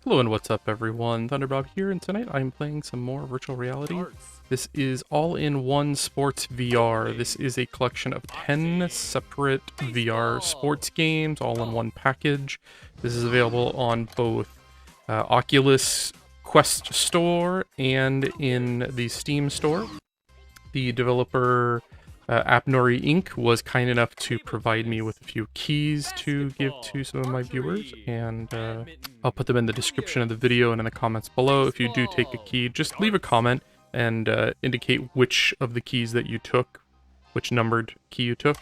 Hello and what's up everyone, Thunderbob here, and tonight I'm playing some more virtual reality. This is All-in-One Sports VR. This is a collection of 10 separate VR sports games, all in one package. This is available on both Oculus Quest store and in the Steam store. The developer Appnori Inc. was kind enough to provide me with a few keys to give to some of my viewers, and I'll put them in the description of the video and in the comments below. If you do take a key, just leave a comment and indicate which of the keys that you took, which numbered key you took,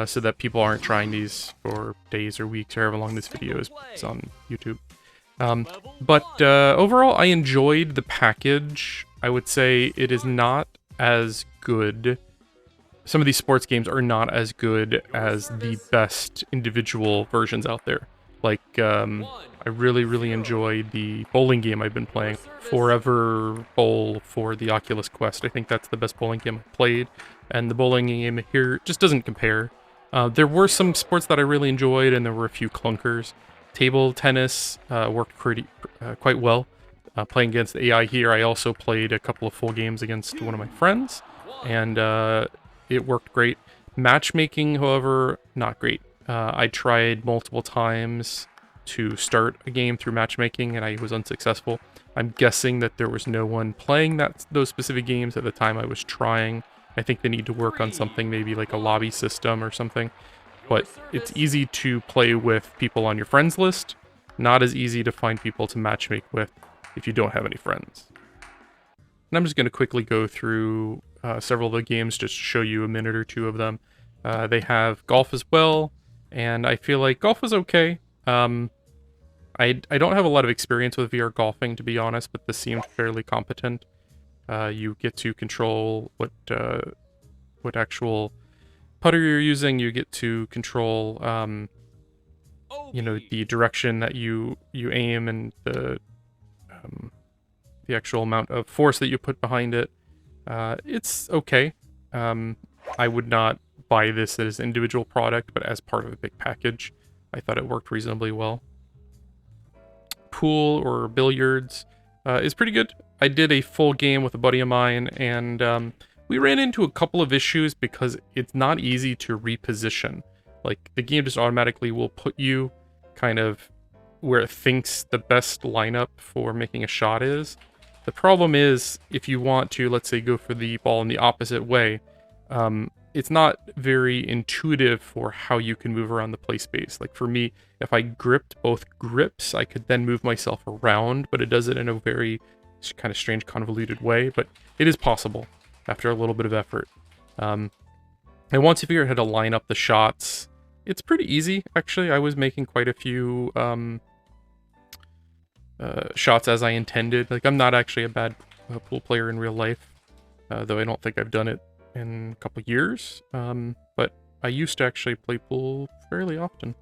so that people aren't trying these for days or weeks or however long this video is on YouTube. But overall, I enjoyed the package. I would say it is not as good. Some of these sports games are not as good as the best individual versions out there. Like, I really enjoyed the bowling game I've been playing, Forever Bowl for the Oculus Quest. I think that's the best bowling game I've played, and the bowling game here just doesn't compare. There were some sports that I really enjoyed, and there were a few clunkers. Table tennis worked quite well. Playing against AI here, I also played a couple of full games against one of my friends, and it worked great. Matchmaking, however, not great. I tried multiple times to start a game through matchmaking, and I was unsuccessful. I'm guessing that there was no one playing those specific games at the time I was trying. I think they need to work on something, maybe like a lobby system or something. But it's easy to play with people on your friends list, not as easy to find people to matchmake with if you don't have any friends. And I'm just going to quickly go through several of the games just to show you a minute or two of them. They have golf as well, and I feel like golf is okay. I don't have a lot of experience with VR golfing, to be honest, but this seemed fairly competent. You get to control what actual putter you're using. You get to control, the direction that you aim and the actual amount of force that you put behind it. It's okay. I would not buy this as an individual product, but as part of a big package, I thought it worked reasonably well. Pool or billiards is pretty good. I did a full game with a buddy of mine, and we ran into a couple of issues because it's not easy to reposition. Like, the game just automatically will put you kind of where it thinks the best lineup for making a shot is. The problem is, if you want to, let's say, go for the ball in the opposite way, it's not very intuitive for how you can move around the play space. Like, for me, if I gripped both grips, I could then move myself around, but it does it in a very kind of strange, convoluted way. But it is possible after a little bit of effort. And once you figure out how to line up the shots, it's pretty easy, actually. I was making quite a few shots as I intended. Like, I'm not actually a bad pool player in real life, though I don't think I've done it in a couple years. But I used to actually play pool fairly often,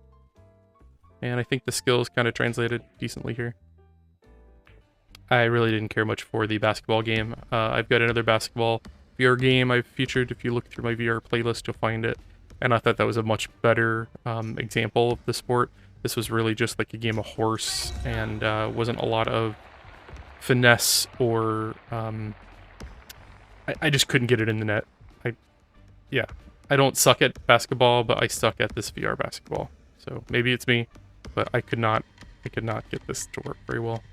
and I think the skills kind of translated decently here. I really didn't care much for the basketball game. I've got another basketball VR game I've featured. If you look through my VR playlist, you'll find it. And I thought that was a much better example of the sport. This was really just like a game of horse, and wasn't a lot of finesse or... I just couldn't get it in the net. I don't suck at basketball, but I suck at this VR basketball. So maybe it's me, but I could not get this to work very well.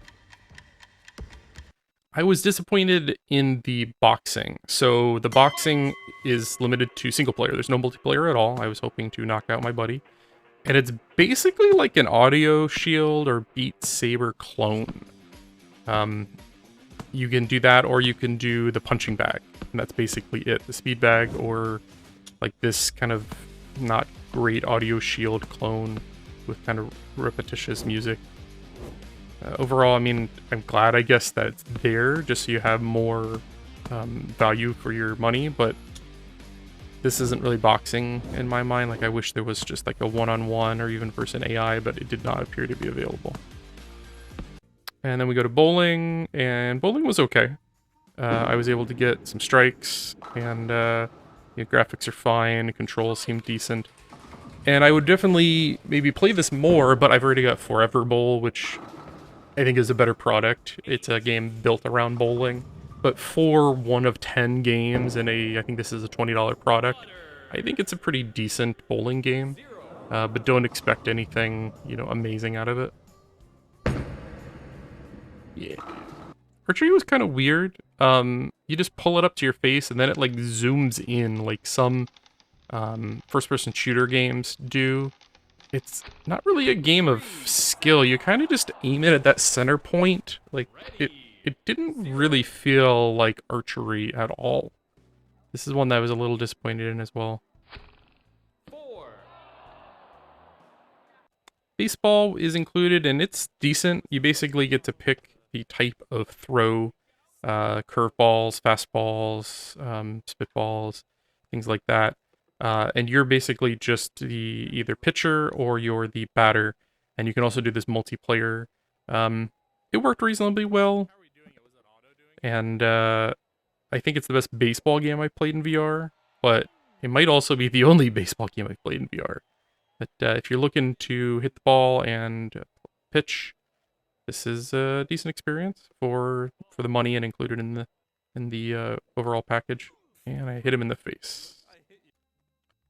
I was disappointed in the boxing. So the boxing is limited to single player. There's no multiplayer at all. I was hoping to knock out my buddy. And it's basically like an Audio Shield or Beat Saber clone. You can do that, or you can do the punching bag. And that's basically it. The speed bag, or like this kind of not great Audio Shield clone with kind of repetitious music. Overall, I mean, I'm glad, I guess, that it's there, just so you have more value for your money, but this isn't really boxing in my mind. Like, I wish there was just like a one-on-one or even versus AI, but it did not appear to be available. And then we go to bowling, and bowling was okay. I was able to get some strikes, and graphics are fine, controls seem decent. And I would definitely maybe play this more, but I've already got Forever Bowl, which I think is a better product. It's a game built around bowling. But for one of 10 games in I think this is a $20 product, I think it's a pretty decent bowling game. But don't expect anything, amazing out of it. Yeah. Archery was kind of weird. You just pull it up to your face and then it like zooms in like some first-person shooter games do. It's not really a game of skill. You kind of just aim it at that center point. Like it didn't really feel like archery at all. This is one that I was a little disappointed in as well. Baseball is included and it's decent. You basically get to pick the type of throw, curveballs, fastballs, spitballs, things like that. And you're basically just the either pitcher or you're the batter. And you can also do this multiplayer. It worked reasonably well. And I think it's the best baseball game I've played in VR. But it might also be the only baseball game I've played in VR. But if you're looking to hit the ball and pitch, this is a decent experience for the money and included in the overall package. And I hit him in the face.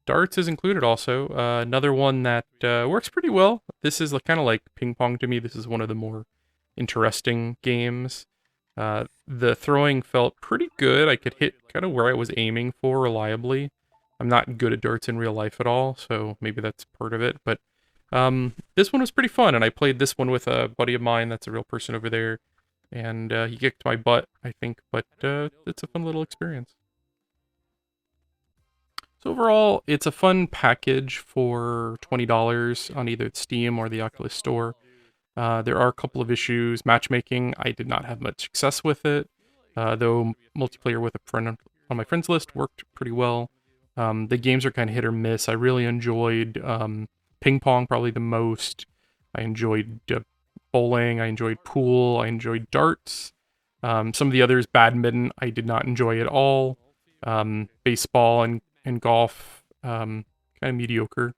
Darts is included also. Another one that works pretty well. This is kind of like ping pong to me. This is one of the more interesting games. The throwing felt pretty good. I could hit kind of where I was aiming for reliably. I'm not good at darts in real life at all, so maybe that's part of it. But this one was pretty fun, and I played this one with a buddy of mine that's a real person over there. And he kicked my butt, I think, but it's a fun little experience. So overall, it's a fun package for $20 on either Steam or the Oculus Store. There are a couple of issues. Matchmaking, I did not have much success with it, though multiplayer with a friend on my friends list worked pretty well. The games are kind of hit or miss. I really enjoyed ping pong probably the most. I enjoyed bowling. I enjoyed pool. I enjoyed darts. Some of the others, badminton, I did not enjoy at all. Baseball and golf, kind of mediocre.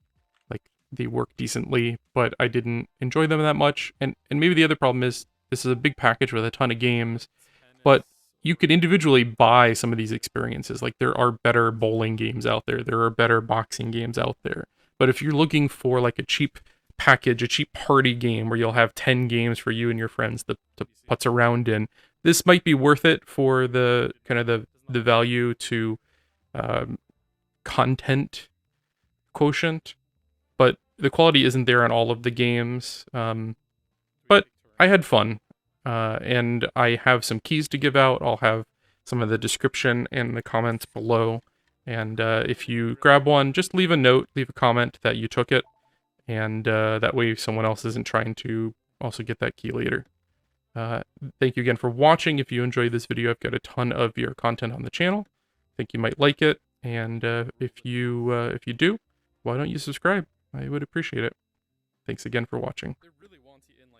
Like, they work decently, but I didn't enjoy them that much. And maybe the other problem is this is a big package with a ton of games, but you could individually buy some of these experiences. Like, there are better bowling games out there. There are better boxing games out there. But if you're looking for like a cheap package, a cheap party game where you'll have 10 games for you and your friends to putz around in, this might be worth it for the kind of the value to content quotient, but the quality isn't there on all of the games. But I had fun, and I have some keys to give out. I'll have some of the description in the comments below, and if you grab one, just leave a note, leave a comment that you took it, and that way someone else isn't trying to also get that key later. Thank you again for watching. If you enjoyed this video, I've got a ton of VR content on the channel. I think you might like it. And if you do, why don't you subscribe? I would appreciate it. Thanks again for watching.